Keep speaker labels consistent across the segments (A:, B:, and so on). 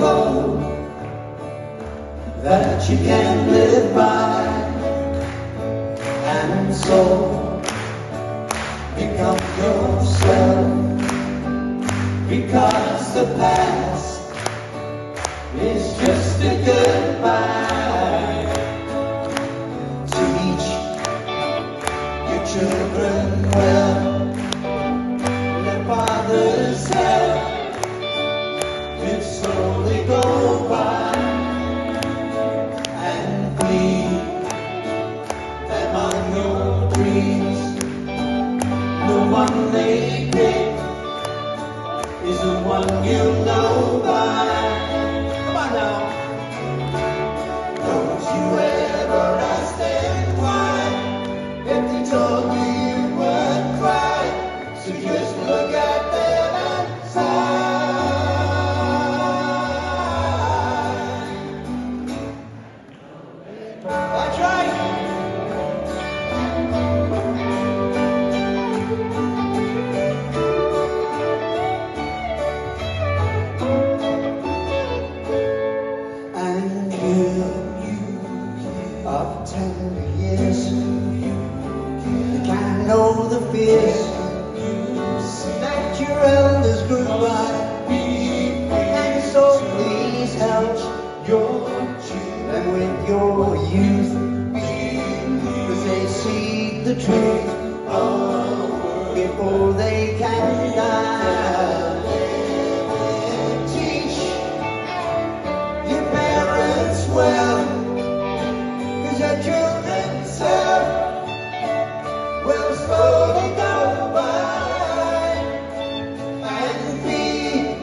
A: code that you can live by, and so become yourself, because the past is just a goodbye. Teach your children well, let fathers help it slowly go by, and lead them on your dreams. The one they pick is the one you know by. Come on now. Don't you ever ask them why, if they told you you would cry. So just look at them and sigh. That's right. And you of 10 years, you can't know the fears that your elders grew by, and so please help them with your youth, because they see the truth before they can die. Teach your parents well, because your children self will slowly go by, and feed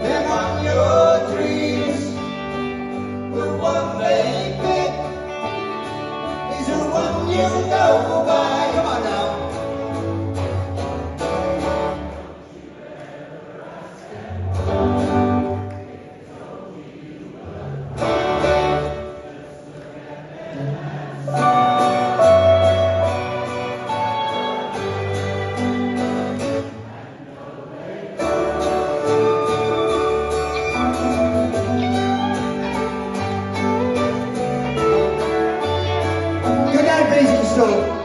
A: them on your dreams. The one they pick is the one you go by. Come on now. Basingstoke.